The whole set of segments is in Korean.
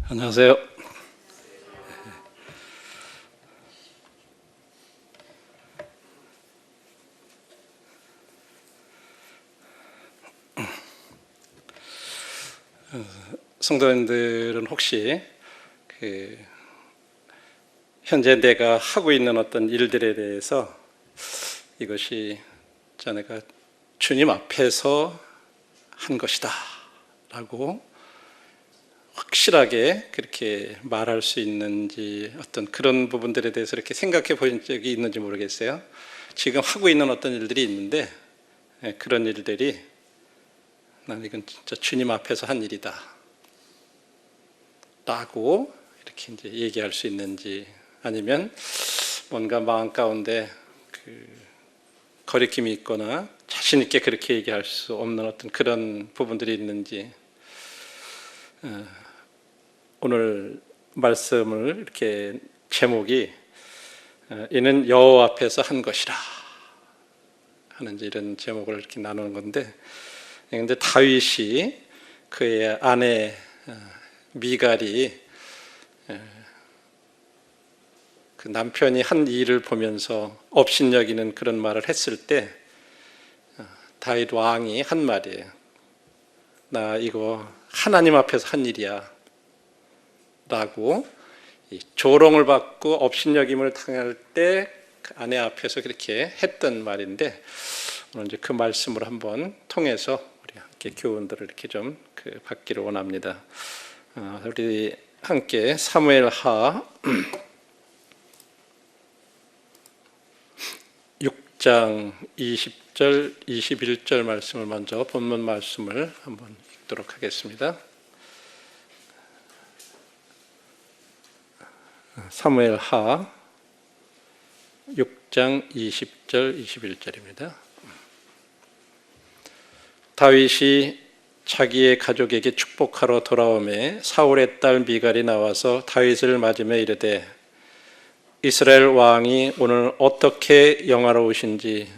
안녕하세요. 성도님들은 혹시 현재 내가 하고 있는 어떤 일들에 대해서 이것이 자네가 주님 앞에서 한 것이다 라고 확실하게 그렇게 말할 수 있는지, 어떤 그런 부분들에 대해서 이렇게 생각해 보신 적이 있는지 모르겠어요. 지금 하고 있는 어떤 일들이 있는데 그런 일들이 난 이건 진짜 주님 앞에서 한 일이다 라고 이렇게 이제 얘기할 수 있는지, 아니면 뭔가 마음 가운데 거리낌이 있거나 자신 있게 그렇게 얘기할 수 없는 어떤 그런 부분들이 있는지, 오늘 말씀을 이렇게 제목이 이는 여호와 앞에서 한 것이라 하는 이런 제목을 이렇게 나누는 건데, 근데 다윗이 그의 아내 미갈이 그 남편이 한 일을 보면서 업신여기는 그런 말을 했을 때 다윗 왕이 한 말이에요. 나 이거 하나님 앞에서 한 일이야 라고 조롱을 받고 업신여김을 당할 때 아내 앞에서 그렇게 했던 말인데, 오늘 이제 그 말씀을 한번 통해서 우리 함께 교훈들을 이렇게 좀 받기를 원합니다. 우리 함께 사무엘하 6장 20절 21절 말씀을 먼저 본문 말씀을 한번 읽도록 하겠습니다. 사무엘하 6장 20절 21절입니다. 다윗이 자기의 가족에게 축복하러 돌아오매 사울의 딸 미갈이 나와서 다윗을 맞으며 이르되, 이스라엘 왕이 오늘 어떻게 영화로우신지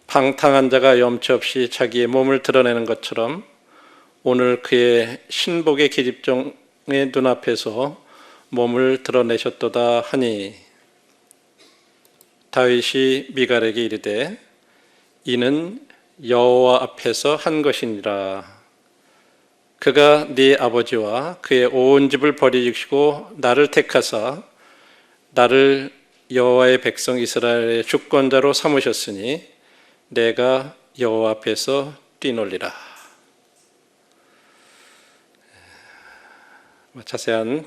방탕한 자가 염치 없이 자기의 몸을 드러내는 것처럼 오늘 그의 신복의 계집종의 눈앞에서 몸을 드러내셨도다 하니, 다윗이 미갈에게 이르되 이는 여호와 앞에서 한 것이니라. 그가 네 아버지와 그의 온 집을 버리시고 나를 택하사 나를 여호와의 백성 이스라엘의 주권자로 삼으셨으니 내가 여호와 앞에서 뛰놀리라. 자세한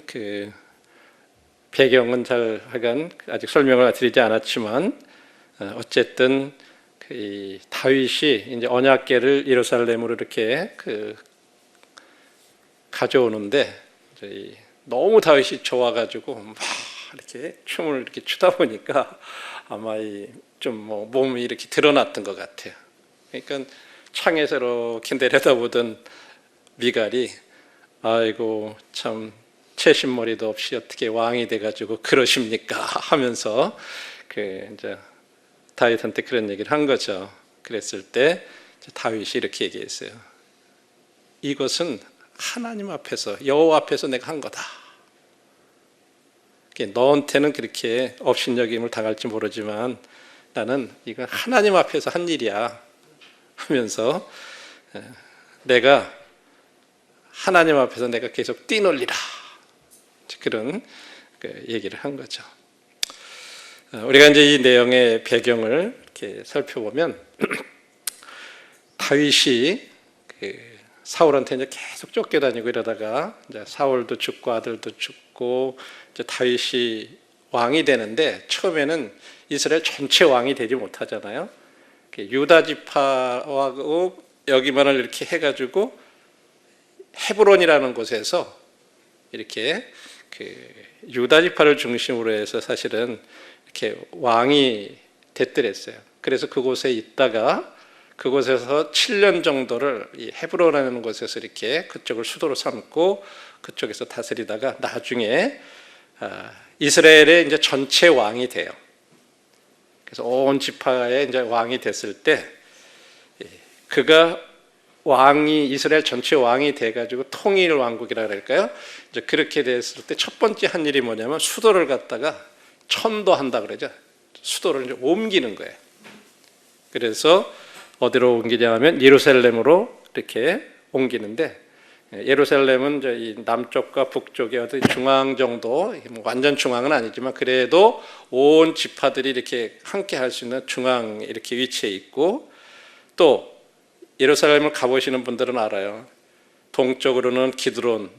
배경은 잘 아직 설명을 드리지 않았지만, 어쨌든 다윗이 이제 언약궤를 예루살렘으로 이렇게 가져오는데, 너무 다윗이 좋아가지고 막 이렇게 춤을 이렇게 추다 보니까 아마 좀 몸이 이렇게 드러났던 것 같아요. 그러니까 창에서 이렇게 내려다보던 미갈이 아이고 참 채신머리도 없이 어떻게 왕이 돼가지고 그러십니까 하면서 이제 다윗한테 그런 얘기를 한 거죠. 그랬을 때 다윗이 이렇게 얘기했어요. 이것은 하나님 앞에서, 여호와 앞에서 내가 한 거다. 너한테는 그렇게 업신여김을 당할지 모르지만 나는 이건 하나님 앞에서 한 일이야 하면서 내가 하나님 앞에서 내가 계속 뛰놀리라, 그런 얘기를 한 거죠. 우리가 이제 이 내용의 배경을 이렇게 살펴보면 다윗이 사울한테 이제 계속 쫓겨다니고 이러다가 이제 사울도 죽고 아들도 죽고 이제 다윗이 왕이 되는데, 처음에는 이스라엘 전체 왕이 되지 못하잖아요. 유다 지파하고 여기만을 이렇게 해가지고 헤브론이라는 곳에서 이렇게 유다 지파를 중심으로 해서 사실은 이렇게 왕이 됐더랬어요. 그래서 그곳에 있다가 그곳에서 7년 정도를 이 헤브론이라는 곳에서 이렇게 그쪽을 수도로 삼고 그쪽에서 다스리다가 나중에 이스라엘의 이제 전체 왕이 돼요. 그래서 온 지파의 이제 왕이 됐을 때 그가 왕이 이스라엘 전체 왕이 돼가지고 통일 왕국이라 그럴까요? 이제 그렇게 됐을 때 첫 번째 한 일이 뭐냐면 수도를 갖다가 천도한다 그러죠. 수도를 이제 옮기는 거예요. 그래서 어디로 옮기냐 하면 예루살렘으로 이렇게 옮기는데, 예루살렘은 이제 이 남쪽과 북쪽의 어떤 중앙 정도, 완전 중앙은 아니지만 그래도 온 지파들이 이렇게 함께 할 수 있는 중앙 이렇게 위치해 있고, 또 예루살렘을 가보시는 분들은 알아요. 동쪽으로는 기드론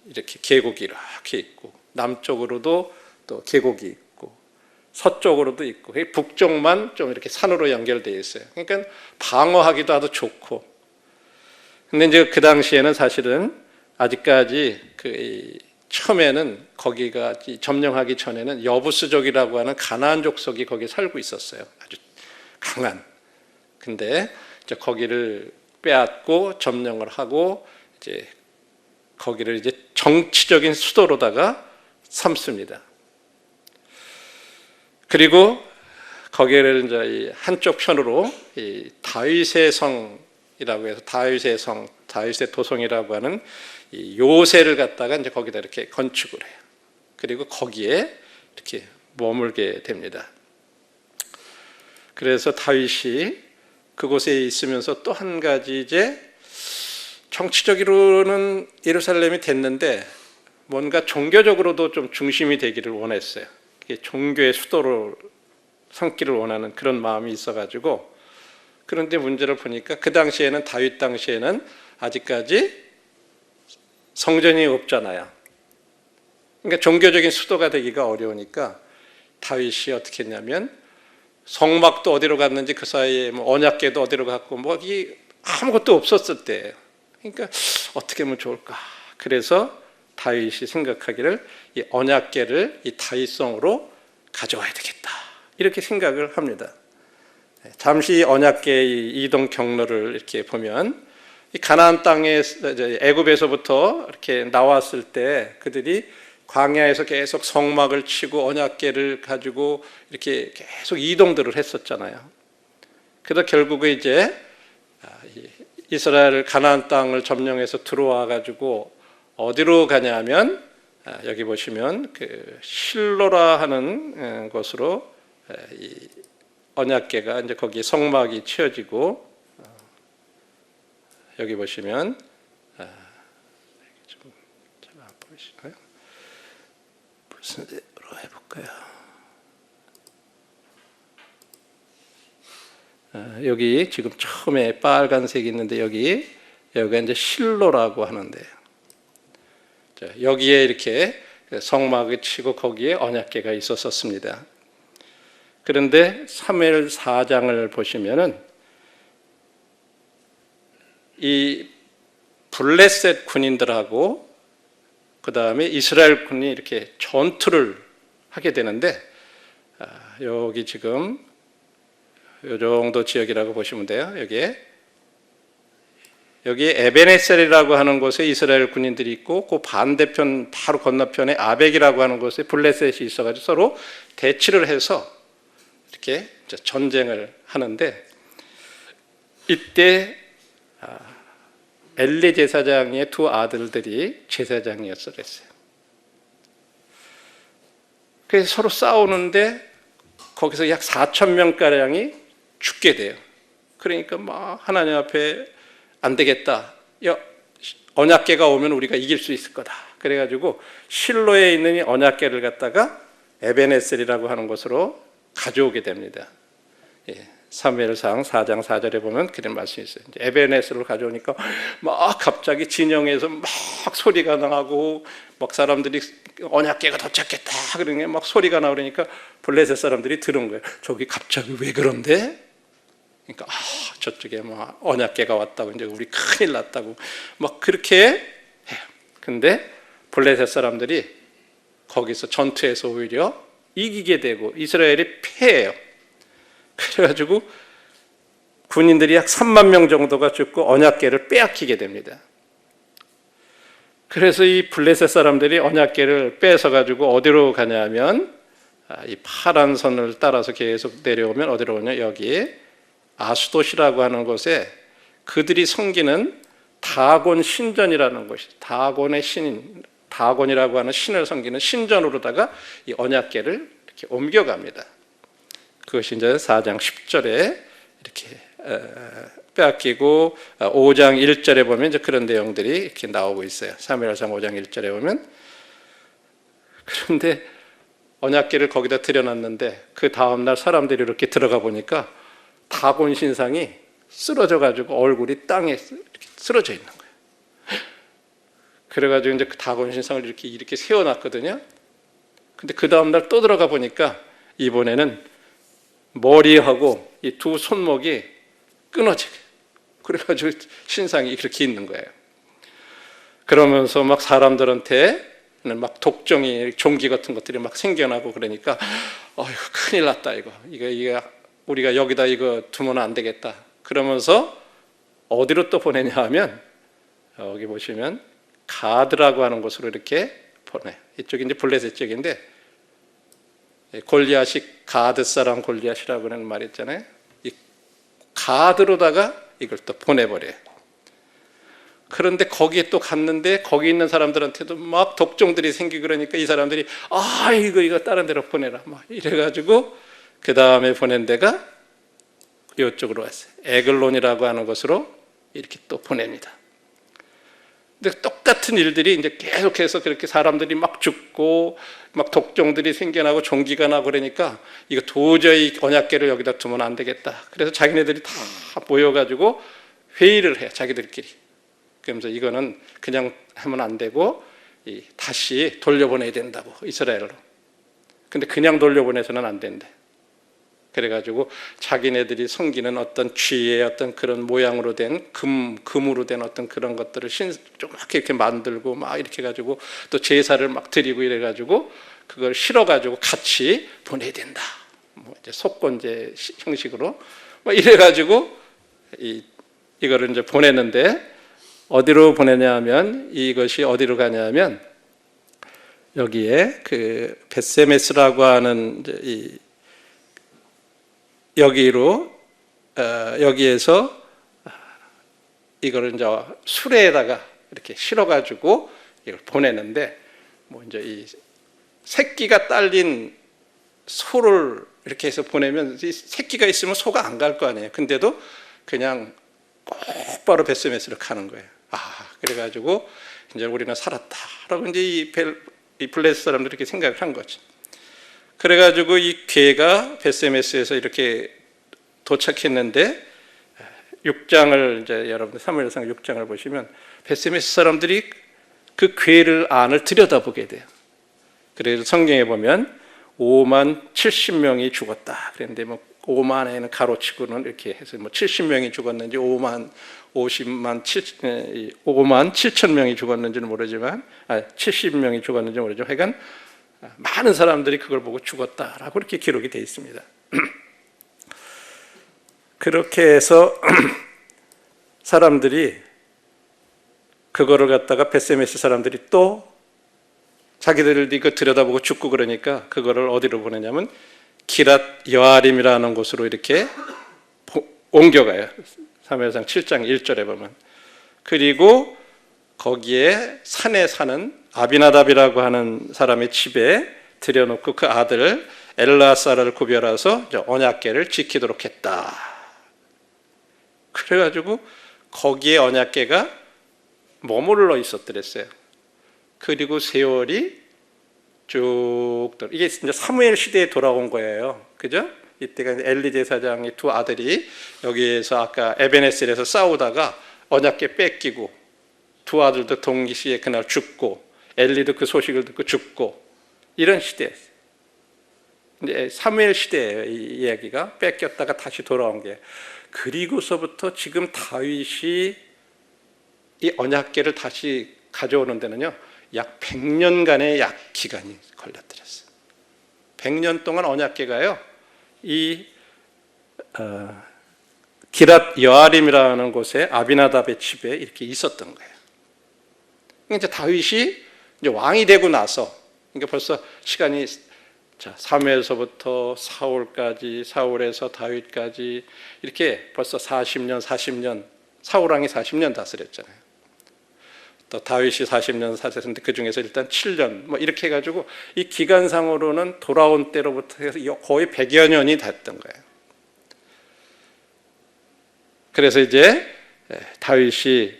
이렇게 계곡이 이렇게 있고, 남쪽으로도 또 계곡이 있고, 서쪽으로도 있고, 북쪽만 좀 이렇게 산으로 연결되어 있어요. 그러니까 방어하기도 아주 좋고. 근데 이제 그 당시에는 사실은 아직까지 처음에는 거기가 점령하기 전에는 여부스족이라고 하는 가나안 족속이 거기 살고 있었어요. 아주 강한. 근데 이제 거기를 빼앗고 점령을 하고 이제 거기를 이제 정치적인 수도로다가 삼습니다. 그리고 거기를 이제 한쪽 편으로 이 다윗의 성이라고 해서 다윗의 성, 다윗의 도성이라고 하는 이 요새를 갖다가 이제 거기다 이렇게 건축을 해요. 그리고 거기에 이렇게 머물게 됩니다. 그래서 다윗이 그곳에 있으면서 또 한 가지 이제 정치적으로는 예루살렘이 됐는데 뭔가 종교적으로도 좀 중심이 되기를 원했어요. 종교의 수도로 삼기를 원하는 그런 마음이 있어가지고. 그런데 문제를 보니까 그 당시에는 다윗 당시에는 아직까지 성전이 없잖아요. 그러니까 종교적인 수도가 되기가 어려우니까 다윗이 어떻게 했냐면 성막도 어디로 갔는지 그 사이에 뭐 언약궤도 어디로 갔고 뭐 이 아무것도 없었을 때예요. 그러니까 어떻게 하면 좋을까? 그래서 다윗이 생각하기를 이 언약궤를 이 다윗성으로 가져와야 되겠다. 이렇게 생각을 합니다. 잠시 언약궤의 이동 경로를 이렇게 보면 이 가나안 땅에 애굽에서부터 이렇게 나왔을 때 그들이 광야에서 계속 성막을 치고 언약궤를 가지고 이렇게 계속 이동들을 했었잖아요. 그래서 결국에 이제 이스라엘 가나안 땅을 점령해서 들어와 가지고 어디로 가냐면 여기 보시면 그 실로라 하는 곳으로 이 언약궤가 이제 거기 성막이 치어지고, 여기 보시면 좀 잘 안 보이시나요? 무슨 데로 해볼까요? 여기 지금 처음에 빨간색이 있는데 여기가 이제 실로라고 하는데, 여기에 이렇게 성막을 치고 거기에 언약궤가 있었습니다. 그런데 사무엘 4장을 보시면은 이 블레셋 군인들하고 그 다음에 이스라엘 군이 이렇게 전투를 하게 되는데, 여기 지금 이 정도 지역이라고 보시면 돼요. 여기에 에베네셀이라고 하는 곳에 이스라엘 군인들이 있고, 그 반대편 바로 건너편에 아벡이라고 하는 곳에 블레셋이 있어가지고 서로 대치를 해서 이렇게 전쟁을 하는데, 이때 엘리 제사장의 두 아들들이 제사장이었어요. 그래서 서로 싸우는데 거기서 약 4,000명가량이 죽게 돼요. 그러니까 막 하나님 앞에 안 되겠다. 언약궤가 오면 우리가 이길 수 있을 거다. 그래가지고 실로에 있는 이 언약궤를 갖다가 에베네셀이라고 하는 곳으로 가져오게 됩니다. 사무엘상 4장 4절에 보면 그런 말씀이 있어요. 에베네셀을 가져오니까 막 갑자기 진영에서 막 소리가 나고 막 사람들이 언약궤가 도착했다 그러니 막 소리가 나오니까 블레셋 사람들이 들은 거예요. 저기 갑자기 왜 그런데? 그러니까 저쪽에 막 언약궤가 왔다고, 이제 우리 큰일 났다고 막 그렇게 해요. 근데 블레셋 사람들이 거기서 전투에서 오히려 이기게 되고 이스라엘이 패해요. 그래가지고 군인들이 약 3만 명 정도가 죽고 언약궤를 빼앗기게 됩니다. 그래서 이 블레셋 사람들이 언약궤를 뺏어가지고 어디로 가냐면 이 파란 선을 따라서 계속 내려오면 어디로 오냐, 여기 아수돗이라고 하는 곳에 그들이 섬기는 다곤 신전이라는 것이, 다곤의 신인, 다곤이라고 하는 신을 섬기는 신전으로다가 이 언약궤를 이렇게 옮겨갑니다. 그것이 이제 4장 10절에 이렇게 빼앗기고 5장 1절에 보면 이제 그런 내용들이 이렇게 나오고 있어요. 사무엘상 5장 1절에 보면. 그런데 언약궤를 거기다 들여놨는데 그 다음날 사람들이 이렇게 들어가 보니까 다곤 신상이 쓰러져 가지고 얼굴이 땅에 이렇게 쓰러져 있는 거예요. 그래가지고 이제 그 다곤 신상을 이렇게 세워놨거든요. 근데 그 다음날 또 들어가 보니까 이번에는 머리하고 이 두 손목이 끊어지게, 그래가지고 신상이 그렇게 있는 거예요. 그러면서 막 사람들한테 막 독종이, 종기 같은 것들이 막 생겨나고 그러니까 어휴, 큰일 났다, 이거 우리가 여기다 이거 두면 안 되겠다. 그러면서 어디로 또 보내냐 하면 여기 보시면 가드라고 하는 곳으로 이렇게 보내. 이쪽이 이제 블레셋 쪽인데 골리앗이 가드 사람 골리앗이라고 하는 말 있잖아요. 이 가드로다가 이걸 또 보내버려요. 그런데 거기에 또 갔는데 거기 있는 사람들한테도 막 독종들이 생기고 그러니까 이 사람들이 이거 다른 데로 보내라 막 이래가지고 그 다음에 보낸 데가 이쪽으로 왔어요. 에글론이라고 하는 곳으로 이렇게 또 보냅니다. 근데 똑같은 일들이 이제 계속해서 그렇게 사람들이 막 죽고 막 독종들이 생겨나고 종기가 나고 그러니까 이거 도저히 언약궤를 여기다 두면 안 되겠다. 그래서 자기네들이 다 모여가지고 회의를 해요, 자기들끼리. 그러면서 이거는 그냥 하면 안 되고 다시 돌려보내야 된다고, 이스라엘로. 근데 그냥 돌려보내서는 안 된대. 그래가지고 자기네들이 섬기는 어떤 쥐의 어떤 그런 모양으로 된 금으로 된 어떤 그런 것들을 조그맣게 이렇게 만들고 막 이렇게 가지고 또 제사를 막 드리고 이래가지고 그걸 실어가지고 같이 보내야 된다. 뭐 이제 속건제 형식으로 막 이래가지고 이거를 이제 보내는데 어디로 보내냐 하면 이것이 어디로 가냐면 여기에 그 벳세메스라고 하는 이제 여기에서 이거를 이제 수레에다가 이렇게 실어가지고 이걸 보내는데 뭐 이제 이 새끼가 딸린 소를 이렇게 해서 보내면 이 새끼가 있으면 소가 안 갈 거 아니에요. 근데도 그냥 곧바로 벳세메스로 가는 거예요. 그래가지고 이제 우리는 살았다라고 이제 이 블레셋 사람들이 이렇게 생각을 한 거죠. 그래가지고 이 궤가 벳세메스에서 이렇게 도착했는데 6장을 이제 여러분들 사무엘상 6장을 보시면 벳세메스 사람들이 그 궤를 안을 들여다보게 돼요. 그래서 성경에 보면 5만 70명이 죽었다. 그런데 뭐 5만에는 가로치고는 이렇게 해서 뭐 70명이 죽었는지 5만 7천 명이 죽었는지는 모르지만 70명이 죽었는지 모르지만 하여간 많은 사람들이 그걸 보고 죽었다라고 이렇게 기록이 되어 있습니다. 그렇게 해서 사람들이 그거를 갖다가 벳세메스 사람들이 또 자기들 이거 들여다보고 죽고 그러니까 그거를 어디로 보내냐면 기랏 여아림이라는 곳으로 이렇게 옮겨가요. 사무엘상 7장 1절에 보면. 그리고 거기에 산에 사는 아비나답이라고 하는 사람의 집에 들여놓고 그 아들 엘라사를 구별해서 언약궤를 지키도록 했다. 그래가지고 거기에 언약궤가 머물러 있었더랬어요. 그리고 세월이 쭉 이게 이제 사무엘 시대에 돌아온 거예요. 그죠? 이때가 엘리 제사장의 두 아들이 여기에서 아까 에베네셀에서 싸우다가 언약궤 뺏기고 두 아들도 동시에 그날 죽고 엘리도 그 소식을 듣고 죽고 이런 시대였어요. 이제 사무엘 시대예요. 이 이야기가 뺏겼다가 다시 돌아온 게. 그리고서부터 지금 다윗이 이 언약궤를 다시 가져오는 데는요 약 100년간의 약 기간이 걸렸더랬어요. 100년 동안 언약궤가요 이 기랏 여아림이라는 곳에 아비나답의 집에 이렇게 있었던 거예요. 이제 다윗이 이제 왕이 되고 나서 그러니까 벌써 시간이 사무엘서부터 사울까지, 사울에서 다윗까지 이렇게 벌써 40년 사울 왕이 40년 다스렸잖아요. 또 다윗이 40년 다스렸는데 그 중에서 일단 7년 뭐 이렇게 해가지고 이 기간상으로는 돌아온 때로부터 해서 거의 100여 년이 됐던 거예요. 그래서 이제 다윗이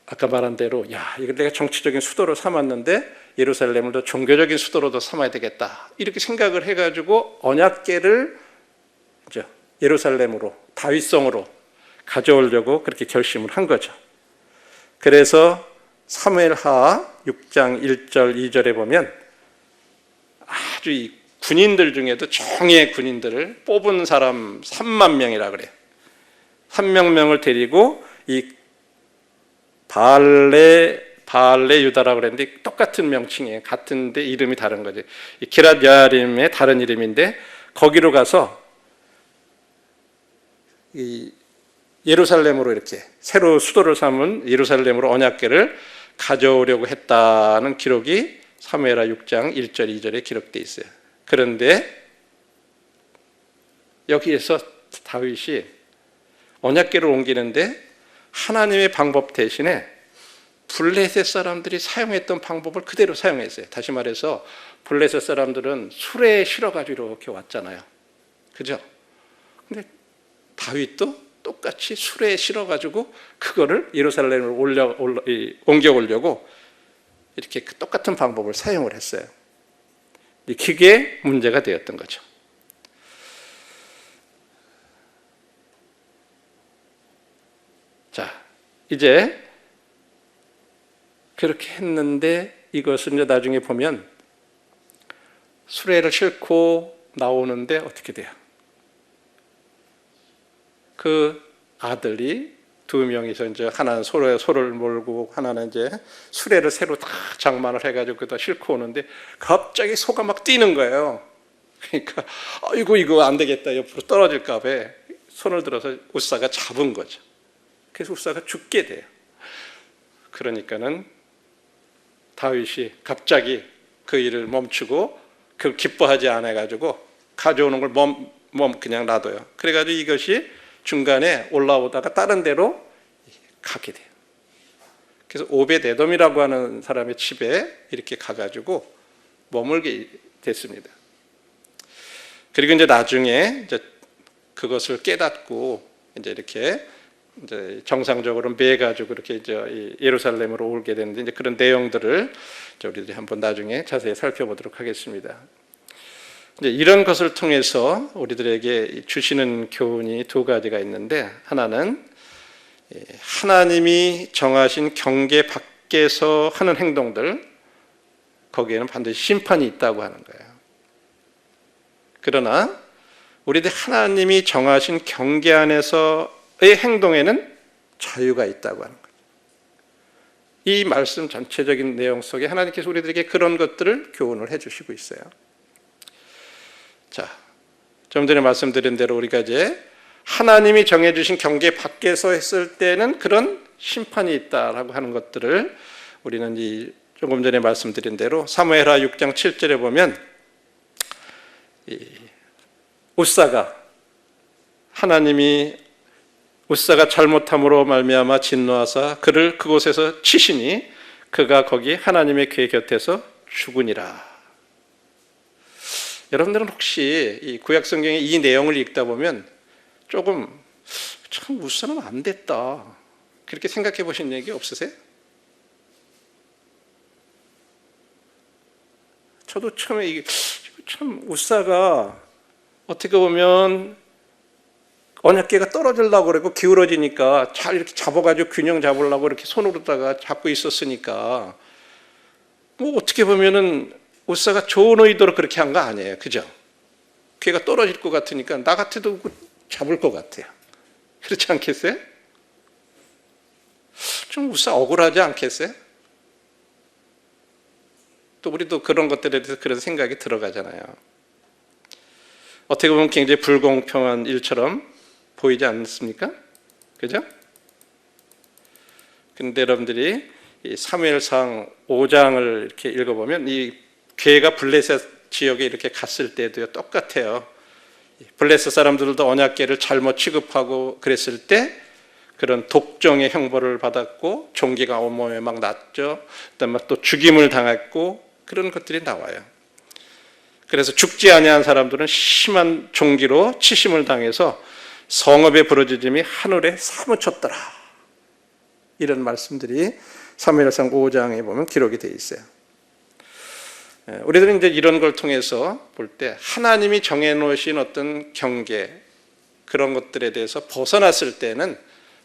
아까 말한 대로 야 이걸 내가 정치적인 수도로 삼았는데 예루살렘을 더 종교적인 수도로도 삼아야 되겠다 이렇게 생각을 해가지고 언약궤를 예루살렘으로 다윗성으로 가져오려고 그렇게 결심을 한 거죠. 그래서 사무엘하 6장 1절 2절에 보면 아주 이 군인들 중에도 정예의 군인들을 뽑은 사람 3만 명이라 그래요. 3만 명을 데리고 이 바알레 유다라고 그랬는데 똑같은 명칭이에요. 같은데 이름이 다른 거죠. 이 기럇 여아림의 다른 이름인데 거기로 가서 이 예루살렘으로 이렇게 새로 수도를 삼은 예루살렘으로 언약궤를 가져오려고 했다는 기록이 사무엘하 6장 1절 2절에 기록되어 있어요. 그런데 여기에서 다윗이 언약궤를 옮기는데 하나님의 방법 대신에 블레셋 사람들이 사용했던 방법을 그대로 사용했어요. 다시 말해서 블레셋 사람들은 수레에 실어가지고 이렇게 왔잖아요. 그죠? 근데 다윗도 똑같이 수레에 실어가지고 그거를 예루살렘으로 옮겨오려고 이렇게 똑같은 방법을 사용을 했어요. 그게 문제가 되었던 거죠. 자, 이제 그렇게 했는데 이것을 이제 나중에 보면 수레를 싣고 나오는데 어떻게 돼요? 그 아들이 두 명이서 이제 하나는 소를 몰고 하나는 이제 수레를 새로 다 장만을 해가지고 그다 싣고 오는데 갑자기 소가 막 뛰는 거예요. 그러니까 이거 안 되겠다 옆으로 떨어질까 봐 손을 들어서 우사가 잡은 거죠. 그래서 우사가 죽게 돼요. 그러니까는 다윗이 갑자기 그 일을 멈추고 그 기뻐하지 않아 가지고 가져오는 걸 그냥 놔둬요. 그래가지고 이것이 중간에 올라오다가 다른 데로 가게 돼요. 그래서 오벳에돔이라고 하는 사람의 집에 이렇게 가가지고 머물게 됐습니다. 그리고 이제 나중에 이제 그것을 깨닫고 이제 이렇게 이제 정상적으로 매가지고 이렇게 이제 예루살렘으로 오게 되는데 이제 그런 내용들을 우리들이 한번 나중에 자세히 살펴보도록 하겠습니다. 이제 이런 것을 통해서 우리들에게 주시는 교훈이 두 가지가 있는데 하나는 하나님이 정하신 경계 밖에서 하는 행동들 거기에는 반드시 심판이 있다고 하는 거예요. 그러나 우리들 하나님이 정하신 경계 안에서의 행동에는 자유가 있다고 하는 거예요. 이 말씀 전체적인 내용 속에 하나님께서 우리들에게 그런 것들을 교훈을 해주시고 있어요. 자, 좀 전에 말씀드린 대로 우리가 이제 하나님이 정해주신 경계 밖에서 했을 때는 그런 심판이 있다라고 하는 것들을 우리는 조금 전에 말씀드린 대로 사무엘하 6장 7절에 보면 우사가 잘못함으로 말미암아 진노하사 그를 그곳에서 치시니 그가 거기 하나님의 궤 곁에서 죽으니라. 여러분들은 혹시 이 구약 성경의 이 내용을 읽다 보면 조금 참 우사는 안 됐다 그렇게 생각해 보신 얘기 없으세요? 저도 처음에 이게 참 우사가 어떻게 보면 언약궤가 떨어지려고 그러고 기울어지니까 잘 이렇게 잡아가지고 균형 잡으려고 이렇게 손으로다가 잡고 있었으니까 뭐 어떻게 보면은 우사가 좋은 의도로 그렇게 한 거 아니에요, 그죠? 궤가 떨어질 것 같으니까 나 같아도 잡을 것 같아요. 그렇지 않겠어요? 좀 우사 억울하지 않겠어요? 또 우리도 그런 것들에 대해서 그런 생각이 들어가잖아요. 어떻게 보면 굉장히 불공평한 일처럼 보이지 않습니까? 그죠? 근데 여러분들이 이 사무엘상 5장을 이렇게 읽어보면 이 궤가 블레셋 지역에 이렇게 갔을 때도요 똑같아요. 블레셋 사람들도 언약궤를 잘못 취급하고 그랬을 때 그런 독종의 형벌을 받았고 종기가 온몸에 막 났죠. 그다음에 또 죽임을 당했고 그런 것들이 나와요. 그래서 죽지 아니한 사람들은 심한 종기로 치심을 당해서 성읍의 부르짖음이 하늘에 사무쳤더라. 이런 말씀들이 사무엘상 5장에 보면 기록이 되어 있어요. 우리들은 이제 이런 걸 통해서 볼 때 하나님이 정해놓으신 어떤 경계 그런 것들에 대해서 벗어났을 때는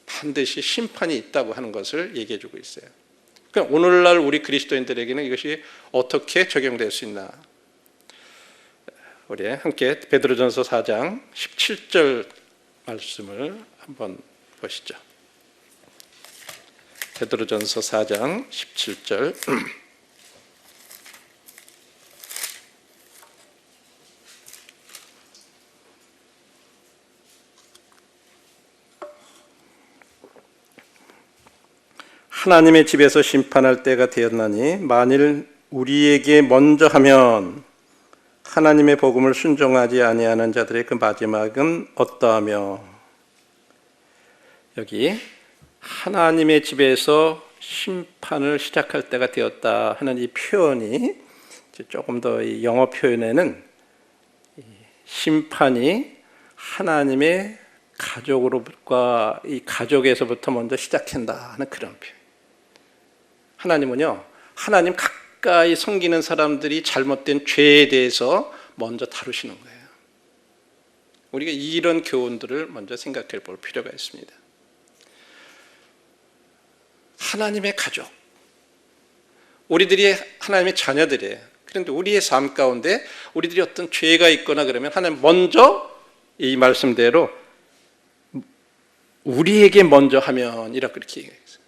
반드시 심판이 있다고 하는 것을 얘기해 주고 있어요. 그러니까 오늘날 우리 그리스도인들에게는 이것이 어떻게 적용될 수 있나? 우리 함께 베드로전서 4장 17절 말씀을 한번 보시죠. 베드로전서 4장 17절 하나님의 집에서 심판할 때가 되었나니 만일 우리에게 먼저 하면 하나님의 복음을 순종하지 아니하는 자들의 그 마지막은 어떠하며. 여기 하나님의 집에서 심판을 시작할 때가 되었다 하는 이 표현이 조금 더 이 영어 표현에는 심판이 하나님의 가족으로부터 이 가족에서부터 먼저 시작한다 하는 그런 표현. 하나님은요, 하나님 가까이 섬기는 사람들이 잘못된 죄에 대해서 먼저 다루시는 거예요. 우리가 이런 교훈들을 먼저 생각해 볼 필요가 있습니다. 하나님의 가족, 우리들이 하나님의 자녀들이에요. 그런데 우리의 삶 가운데 우리들이 어떤 죄가 있거나 그러면 하나님 먼저 이 말씀대로 우리에게 먼저 하면 이렇게 얘기했어요.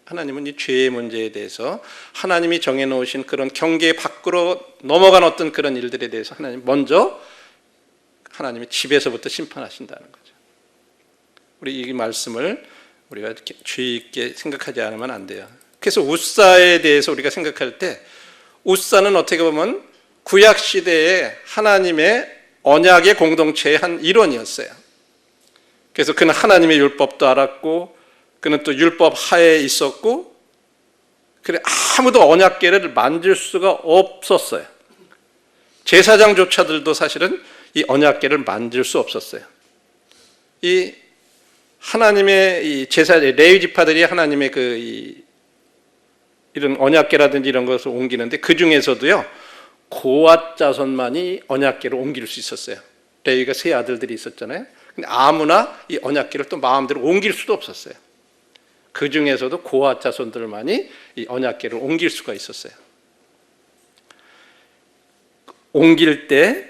하나님은 이 죄의 문제에 대해서 하나님이 정해놓으신 그런 경계 밖으로 넘어간 어떤 그런 일들에 대해서 하나님 먼저 하나님의 집에서부터 심판하신다는 거죠. 우리 이 말씀을 우리가 주의 있게 생각하지 않으면 안 돼요. 그래서 우사에 대해서 우리가 생각할 때 우사는 어떻게 보면 구약 시대에 하나님의 언약의 공동체의 한 일원이었어요. 그래서 그는 하나님의 율법도 알았고 그는 또 율법 하에 있었고 그래 아무도 언약궤를 만질 수가 없었어요. 제사장조차들도 사실은 이 언약궤를 만질 수 없었어요. 이 하나님의 이 제사 레위 지파들이 하나님의 이런 언약궤라든지 이런 것을 옮기는데 그 중에서도요 고앗 자손만이 언약궤를 옮길 수 있었어요. 레위가 세 아들들이 있었잖아요. 근데 아무나 이 언약궤를 또 마음대로 옮길 수도 없었어요. 그 중에서도 고앗 자손들만이 이 언약궤를 옮길 수가 있었어요. 옮길 때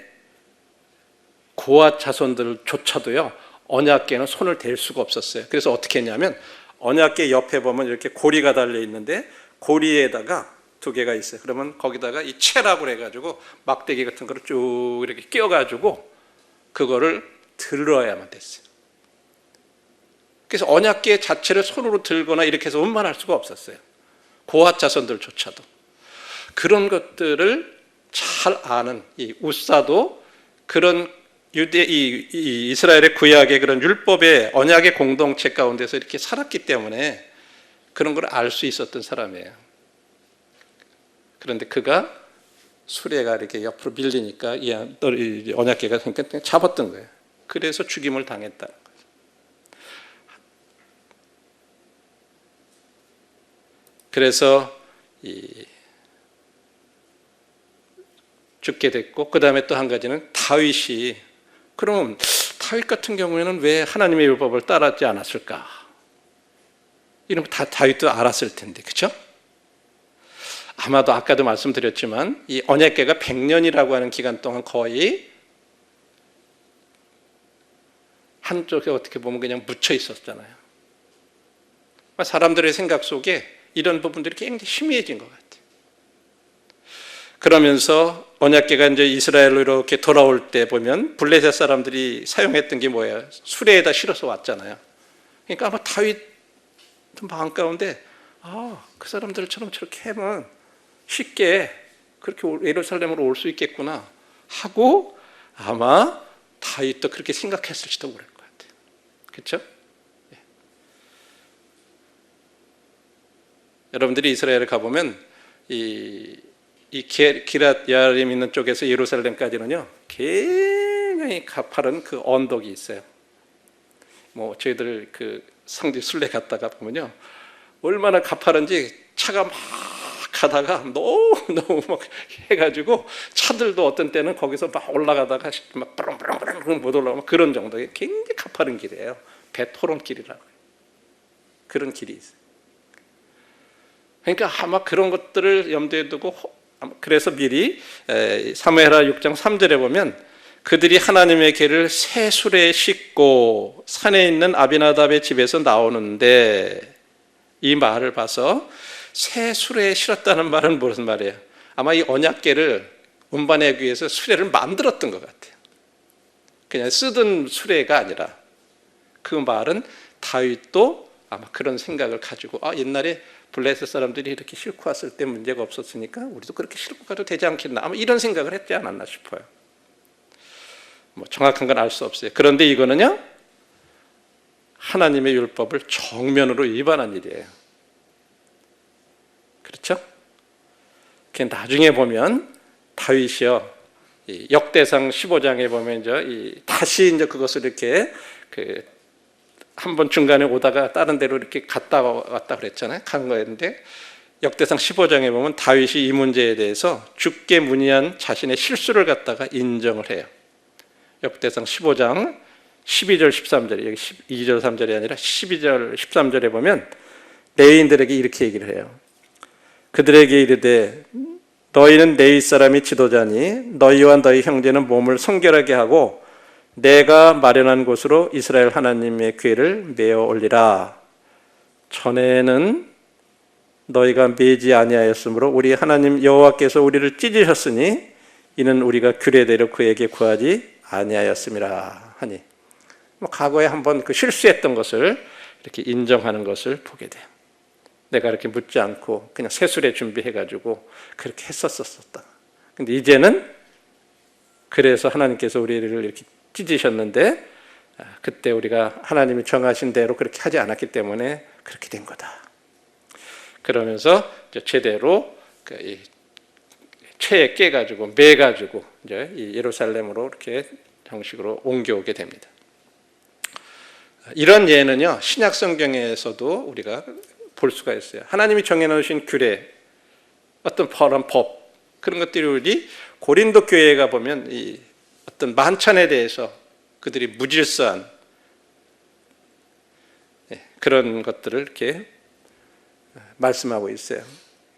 고앗 자손들조차도요 언약궤는 손을 댈 수가 없었어요. 그래서 어떻게 했냐면 언약궤 옆에 보면 이렇게 고리가 달려 있는데 고리에다가 두 개가 있어요. 그러면 거기다가 이 채라고 해가지고 막대기 같은 거를 쭉 이렇게 끼워가지고 그거를 들어야만 됐어요. 그래서 언약궤 자체를 손으로 들거나 이렇게 해서 운반할 수가 없었어요. 고앗 자손들조차도. 그런 것들을 잘 아는 이 우사도 그런 이 이스라엘의 구약의 그런 율법의 언약의 공동체 가운데서 이렇게 살았기 때문에 그런 걸 알 수 있었던 사람이에요. 그런데 그가 수레가 이렇게 옆으로 밀리니까 이 언약궤가 그냥 잡았던 거예요. 그래서 죽임을 당했다는 거죠. 그래서 죽게 됐고 그 다음에 또 한 가지는 다윗이 그럼 다윗 같은 경우에는 왜 하나님의 율법을 따랐지 않았을까? 이런 거 다 다윗도 알았을 텐데 그렇죠? 아마도 아까도 말씀드렸지만 이 언약궤가 100년이라고 하는 기간 동안 거의 한쪽에 어떻게 보면 그냥 묻혀 있었잖아요. 사람들의 생각 속에 이런 부분들이 굉장히 희미해진 것 같아요. 그러면서 언약궤가 이제 이스라엘로 이렇게 돌아올 때 보면 블레셋 사람들이 사용했던 게 뭐예요? 수레에다 실어서 왔잖아요. 그러니까 아마 다윗 마음 가운데 그 사람들처럼 저렇게 하면 쉽게 그렇게 예루살렘으로 올 수 있겠구나 하고 아마 다윗도 그렇게 생각했을지도 모를 것 같아요. 그렇죠? 여러분들이 이스라엘에 가보면 이 기랏 야림 있는 쪽에서 예루살렘까지는요 굉장히 가파른 그 언덕이 있어요. 뭐 저희들 그 성지 순례 갔다가 보면요 얼마나 가파른지 차가 막 가다가 너무 막 해가지고 차들도 어떤 때는 거기서 막 올라가다가 막 뿌렁뿌렁뿌렁 못 올라가면 그런 정도의 굉장히 가파른 길이에요. 배토론길이라고 해요. 그런 길이 있어요. 그러니까 아마 그런 것들을 염두에 두고 그래서 미리 사무엘하 6장 3절에 보면 그들이 하나님의 길을 새 수레에 싣고 산에 있는 아비나답의 집에서 나오는데 이 말을 봐서 새 수레에 실었다는 말은 무슨 말이에요? 아마 이 언약궤를 운반하기 위해서 수레를 만들었던 것 같아요. 그냥 쓰던 수레가 아니라 그 말은 다윗도 아마 그런 생각을 가지고 옛날에 블레셋 사람들이 이렇게 싣고 왔을 때 문제가 없었으니까 우리도 그렇게 싣고 가도 되지 않겠나 아마 이런 생각을 했지 않았나 싶어요. 뭐 정확한 건 알 수 없어요. 그런데 이거는요 하나님의 율법을 정면으로 위반한 일이에요. 그렇죠? 나중에 보면 다윗이요 역대상 15장에 보면 다시 그것을 이렇게 한번 중간에 오다가 다른 데로 이렇게 갔다 왔다 그랬잖아요. 간 거였는데 역대상 15장에 보면 다윗이 이 문제에 대해서 주께 문의한 자신의 실수를 갖다가 인정을 해요. 역대상 15장 12절 13절에 여기 2절 3절이 아니라 12절 13절에 보면 레위인들에게 이렇게 얘기를 해요. 그들에게 이르되 너희는 내 윗사람이 지도자니 너희와 너희 형제는 몸을 성결하게 하고 내가 마련한 곳으로 이스라엘 하나님의 궤를 메어 올리라. 전에는 너희가 메지 아니하였으므로 우리 하나님 여호와께서 우리를 찢으셨으니 이는 우리가 규례대로 그에게 구하지 아니하였음이라 하니 과거에 한번 그 실수했던 것을 이렇게 인정하는 것을 보게 돼요. 내가 이렇게 묻지 않고 그냥 새술에 준비해가지고 그렇게 했었었다. 근데 이제는 그래서 하나님께서 우리를 이렇게 찢으셨는데 그때 우리가 하나님이 정하신 대로 그렇게 하지 않았기 때문에 그렇게 된 거다. 그러면서 제대로 채에 깨가지고 매가지고 이제 예루살렘으로 이렇게 정식으로 옮겨오게 됩니다. 이런 예는요 신약 성경에서도 우리가 볼 수가 있어요. 하나님이 정해놓으신 규례, 어떤 법 그런 것들이 우리 고린도 교회에 가 보면 이 어떤 만찬에 대해서 그들이 무질서한 그런 것들을 이렇게 말씀하고 있어요.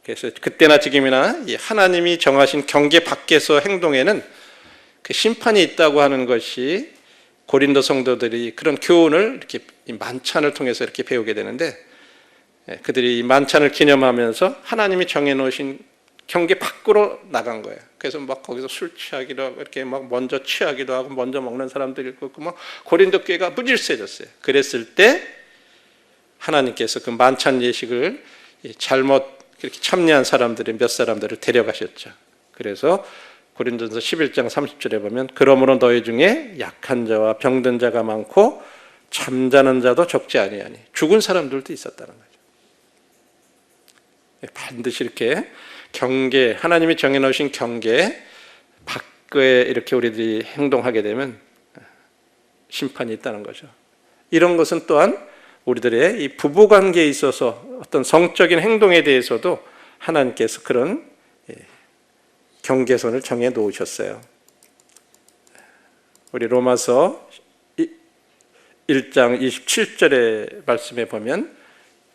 그래서 그때나 지금이나 하나님이 정하신 경계 밖에서 행동에는 그 심판이 있다고 하는 것이 고린도 성도들이 그런 교훈을 이렇게 만찬을 통해서 이렇게 배우게 되는데 그들이 만찬을 기념하면서 하나님이 정해놓으신 경계 밖으로 나간 거예요. 그래서 막 거기서 술 취하기도 하고 이렇게 막 먼저 취하기도 하고 먼저 먹는 사람들이 있고 막 고린도 교회가 무질서해졌어요. 그랬을 때 하나님께서 그 만찬 예식을 잘못 그렇게 참여한 사람들이 몇 사람들을 데려가셨죠. 그래서 고린도전서 11장 30절에 보면 그러므로 너희 중에 약한 자와 병든 자가 많고 잠자는 자도 적지 아니하니 죽은 사람들도 있었다는 거죠. 반드시 이렇게 경계, 하나님이 정해놓으신 경계 밖에 이렇게 우리들이 행동하게 되면 심판이 있다는 거죠. 이런 것은 또한 우리들의 이 부부관계에 있어서 어떤 성적인 행동에 대해서도 하나님께서 그런 경계선을 정해 놓으셨어요. 우리 로마서 1장 27절의 말씀에 보면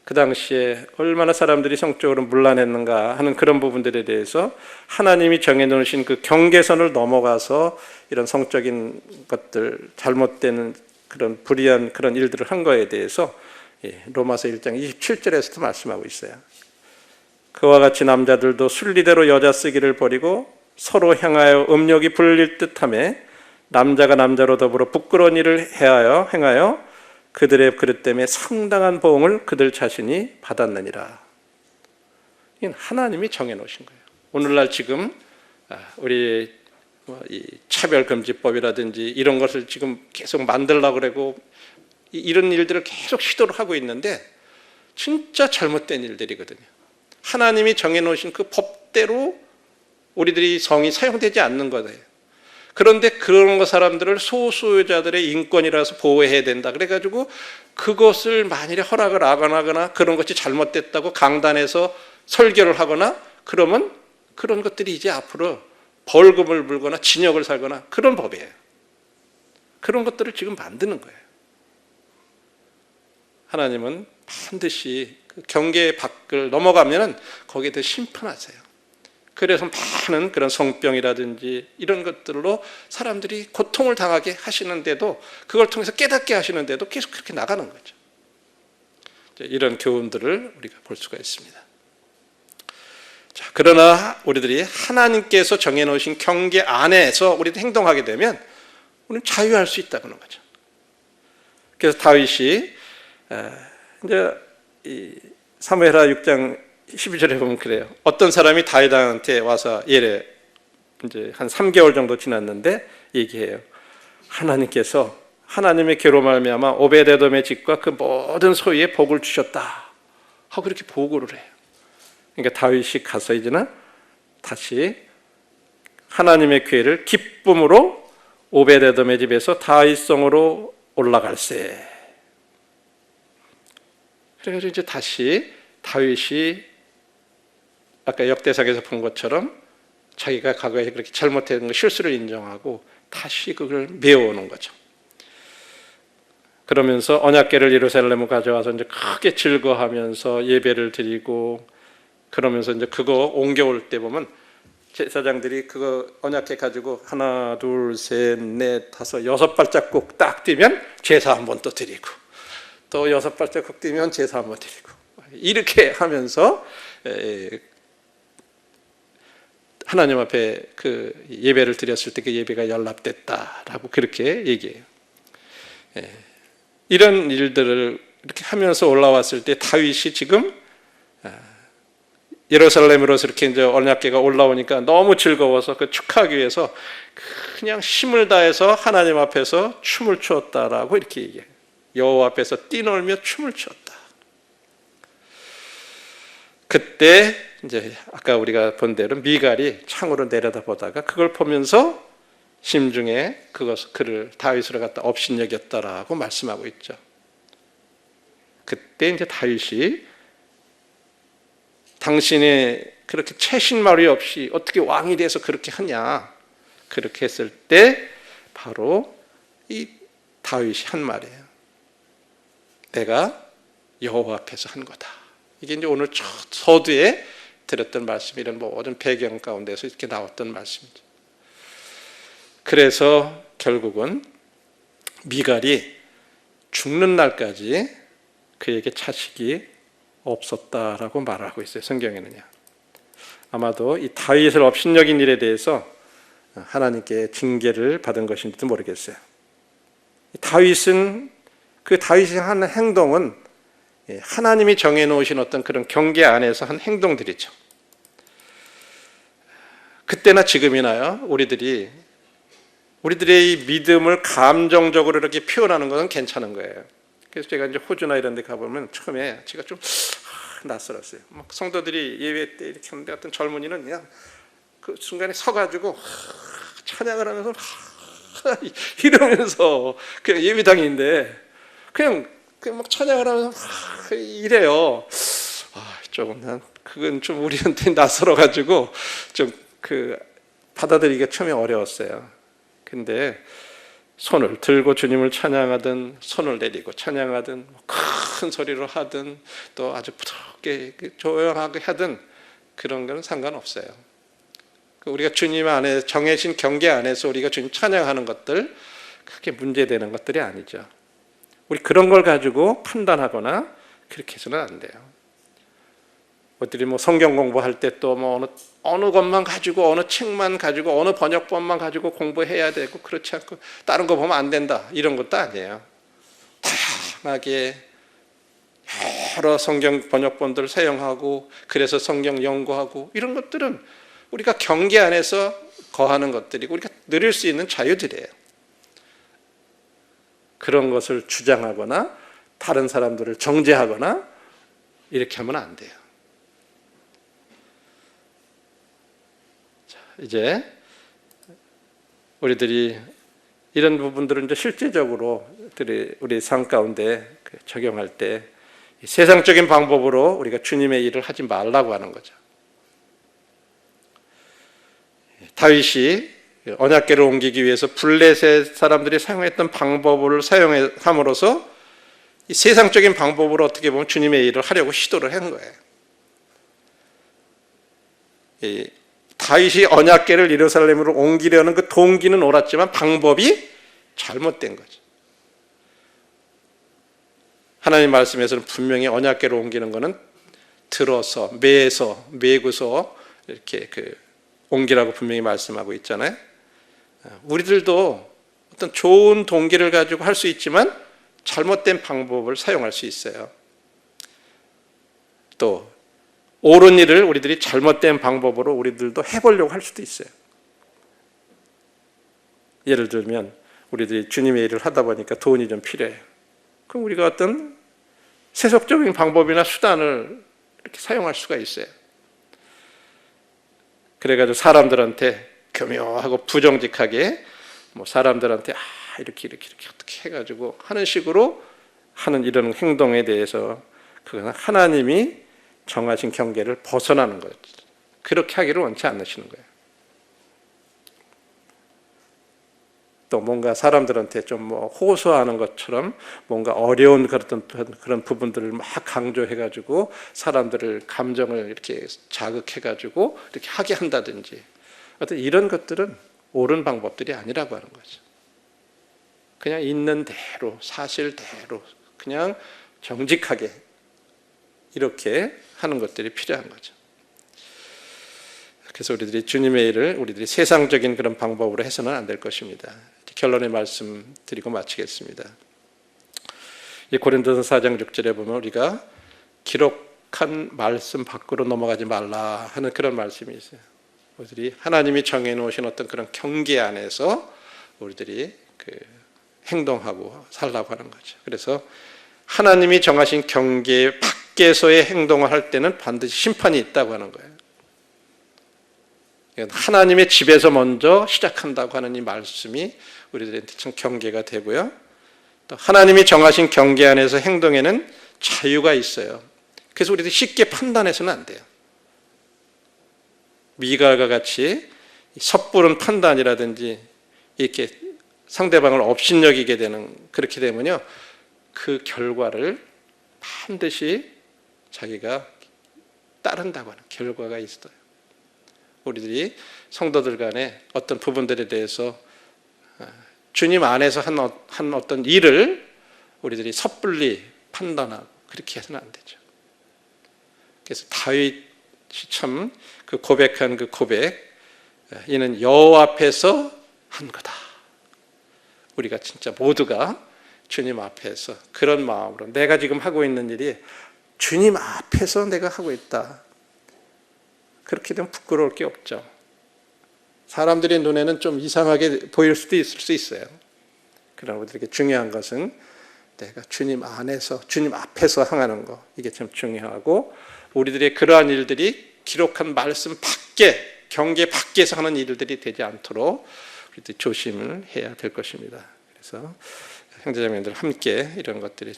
그 당시에 얼마나 사람들이 성적으로 문란했는가 하는 그런 부분들에 대해서 하나님이 정해놓으신 그 경계선을 넘어가서 이런 성적인 것들 잘못된 그런 불의한 그런 일들을 한 거에 대해서 로마서 1장 27절에서도 말씀하고 있어요. 그와 같이 남자들도 순리대로 여자 쓰기를 버리고 서로 향하여 음욕이 불릴 듯하며 남자가 남자로 더불어 부끄러운 일을 행하여 그들의 그릇 때문에 상당한 보응을 그들 자신이 받았느니라. 이건 하나님이 정해놓으신 거예요. 오늘날 지금 우리 이 차별금지법이라든지 이런 것을 지금 계속 만들려고 그러고 이런 일들을 계속 시도를 하고 있는데 진짜 잘못된 일들이거든요. 하나님이 정해놓으신 그 법대로 우리들이 성이 사용되지 않는 거예요. 그런데 그런 거 사람들을 소수자들의 인권이라서 보호해야 된다. 그래가지고 그것을 만일에 허락을 안 하거나 그런 것이 잘못됐다고 강단에서 설교를 하거나 그러면 그런 것들이 이제 앞으로 벌금을 물거나 징역을 살거나 그런 법이에요. 그런 것들을 지금 만드는 거예요. 하나님은 반드시 그 경계 밖을 넘어가면은 거기에 더 심판하세요. 그래서 많은 그런 성병이라든지 이런 것들로 사람들이 고통을 당하게 하시는데도 그걸 통해서 깨닫게 하시는데도 계속 그렇게 나가는 거죠. 이런 교훈들을 우리가 볼 수가 있습니다. 자, 그러나 우리들이 하나님께서 정해놓으신 경계 안에서 우리도 행동하게 되면 우리는 자유할 수 있다는 거죠. 그래서 다윗이 이제 이 사무엘하 6장 12절에 보면 그래요. 어떤 사람이 다윗한테 와서 예래 이제 한 3개월 정도 지났는데 얘기해요. 하나님께서 하나님의 계로 말미암아 오베데돔의 집과 그 모든 소유에 복을 주셨다 하고 그렇게 보고를 해요. 그러니까 다윗이 가서 이제는 다시 하나님의 기회를 기쁨으로 오베데돔의 집에서 다윗성으로 올라갈세. 그래서 이제 다시 다윗이 아까 역대상에서 본 것처럼 자기가 과거에 그렇게 잘못된 거 실수를 인정하고 다시 그걸 메워오는 거죠. 그러면서 언약궤를 예루살렘으로 가져와서 이제 크게 즐거워하면서 예배를 드리고 그러면서 이제 그거 옮겨올 때 보면 제사장들이 그거 언약궤 가지고 하나, 둘, 셋, 넷, 다섯, 6발자국 딱 뛰면 제사 한 번 또 드리고 또 6발자국 뛰면 제사 한 번 드리고 이렇게 하면서 하나님 앞에 그 예배를 드렸을 때 그 예배가 연락됐다라고 그렇게 얘기해요. 이런 일들을 이렇게 하면서 올라왔을 때 다윗이 지금 예루살렘으로서 이렇게 이제 언약궤가 올라오니까 너무 즐거워서 그 축하하기 위해서 그냥 힘을 다해서 하나님 앞에서 춤을 추었다라고 이렇게 얘기해요. 여호와 앞에서 뛰놀며 춤을 추었다. 그때 이제 아까 우리가 본 대로 미갈이 창으로 내려다보다가 그걸 보면서 심중에 그를 다윗으로 갖다 업신여겼다라고 말씀하고 있죠. 그때 이제 다윗이 당신이 그렇게 채신말이 없이 어떻게 왕이 돼서 그렇게 하냐 그렇게 했을 때 바로 이 다윗이 한 말이에요. 내가 여호와 앞에서 한 거다. 이게 이제 오늘 첫 서두에 드렸던 말씀, 이런 모든 배경 가운데서 이렇게 나왔던 말씀이죠. 그래서 결국은 미갈이 죽는 날까지 그에게 자식이 없었다라고 말하고 있어요. 성경에는요. 아마도 이 다윗을 업신여긴 일에 대해서 하나님께 징계를 받은 것인지도 모르겠어요. 다윗이 하는 행동은 하나님이 정해놓으신 어떤 그런 경계 안에서 한 행동들이죠. 그때나 지금이나요, 우리들의 이 믿음을 감정적으로 이렇게 표현하는 것은 괜찮은 거예요. 그래서 제가 이제 호주나 이런 데 가보면 처음에 제가 좀 낯설었어요. 막 성도들이 예배 때 이렇게 하는데 어떤 젊은이는 그냥 그 순간에 서가지고 찬양을 하면서 이러면서 그냥 예배당인데 그냥 막 찬양을 하면서 이래요. 조금 난 그건 좀 우리한테 낯설어가지고 좀 받아들이기가 처음에 어려웠어요. 근데 손을 들고 주님을 찬양하든 손을 내리고 찬양하든 큰 소리로 하든 또 아주 부드럽게 조용하게 하든 그런 거는 상관없어요. 우리가 주님 안에 정해진 경계 안에서 우리가 주님 찬양하는 것들 크게 문제되는 것들이 아니죠. 우리 그런 걸 가지고 판단하거나 그렇게 해서는 안 돼요. 우리들이 성경 공부할 때 또 어느 것만 가지고 어느 책만 가지고 어느 번역본만 가지고 공부해야 되고 그렇지 않고 다른 거 보면 안 된다 이런 것도 아니에요. 다양하게 여러 성경 번역본들을 사용하고 그래서 성경 연구하고 이런 것들은 우리가 경계 안에서 거하는 것들이고 우리가 누릴 수 있는 자유들이에요. 그런 것을 주장하거나 다른 사람들을 정죄하거나 이렇게 하면 안 돼요. 이제 우리들이 이런 부분들은 이제 실제적으로 우리 삶 가운데 적용할 때 세상적인 방법으로 우리가 주님의 일을 하지 말라고 하는 거죠. 다윗이 언약궤를 옮기기 위해서 블레셋 사람들이 사용했던 방법을 사용함으로써 이 세상적인 방법으로 어떻게 보면 주님의 일을 하려고 시도를 한 거예요. 다윗이 언약궤를 예루살렘으로 옮기려는 그 동기는 옳았지만 방법이 잘못된 거죠. 하나님 말씀에서는 분명히 언약궤로 옮기는 것은 들어서 매고서 이렇게 옮기라고 분명히 말씀하고 있잖아요. 우리들도 어떤 좋은 동기를 가지고 할 수 있지만 잘못된 방법을 사용할 수 있어요. 또 옳은 일을 우리들이 잘못된 방법으로 우리들도 해보려고 할 수도 있어요. 예를 들면 우리들이 주님의 일을 하다 보니까 돈이 좀 필요해요. 그럼 우리가 어떤 세속적인 방법이나 수단을 이렇게 사용할 수가 있어요. 그래가지고 사람들한테 교묘하고 부정직하게 사람들한테 이렇게 어떻게 해가지고 하는 식으로 하는 이런 행동에 대해서 그건 하나님이 정하신 경계를 벗어나는 거예요. 그렇게 하기를 원치 않으시는 거예요. 또 뭔가 사람들한테 좀 호소하는 것처럼 뭔가 어려운 그런 부분들을 막 강조해가지고 사람들을 감정을 이렇게 자극해가지고 이렇게 하게 한다든지 어떤 이런 것들은 옳은 방법들이 아니라고 하는 거죠. 그냥 있는 대로 사실대로 그냥 정직하게 이렇게 하는 것들이 필요한 거죠. 그래서 우리들이 주님의 일을 우리들이 세상적인 그런 방법으로 해서는 안 될 것입니다. 결론의 말씀 드리고 마치겠습니다. 이 고린도서 4장 6절에 보면 우리가 기록한 말씀 밖으로 넘어가지 말라 하는 그런 말씀이 있어요. 우리들이 하나님이 정해놓으신 어떤 그런 경계 안에서 우리들이 행동하고 살라고 하는 거죠. 그래서 하나님이 정하신 경계 밖에서의 행동을 할 때는 반드시 심판이 있다고 하는 거예요. 하나님의 집에서 먼저 시작한다고 하는 이 말씀이 우리들한테 참 경계가 되고요. 또 하나님이 정하신 경계 안에서 행동에는 자유가 있어요. 그래서 우리들이 쉽게 판단해서는 안 돼요. 미갈과 같이 섣부른 판단이라든지 이렇게 상대방을 업신여기게 되는 그렇게 되면요. 그 결과를 반드시 자기가 따른다고 하는 결과가 있어요. 우리들이 성도들 간에 어떤 부분들에 대해서 주님 안에서 한 어떤 일을 우리들이 섣불리 판단하고 그렇게 해서는 안 되죠. 그래서 다윗이 참 그 고백한 그 고백, 이는 여호와 앞에서 한 거다. 우리가 진짜 모두가 주님 앞에서 그런 마음으로 내가 지금 하고 있는 일이 주님 앞에서 내가 하고 있다. 그렇게 되면 부끄러울 게 없죠. 사람들의 눈에는 좀 이상하게 보일 수도 있을 수 있어요. 그러나 우리에게 중요한 것은 내가 주님 안에서, 주님 앞에서 행하는 거, 이게 참 중요하고 우리들의 그러한 일들이 기록한 말씀 밖에, 경계 밖에서 하는 일들이 되지 않도록 우리들이 조심을 해야 될 것입니다. 그래서 형제자매들 함께 이런 것들이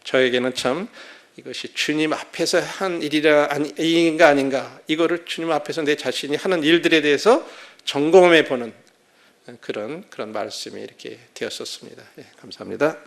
저에게는 참 이것이 주님 앞에서 한 일인가 아닌가, 이거를 주님 앞에서 내 자신이 하는 일들에 대해서 점검해 보는 그런 말씀이 이렇게 되었었습니다. 감사합니다.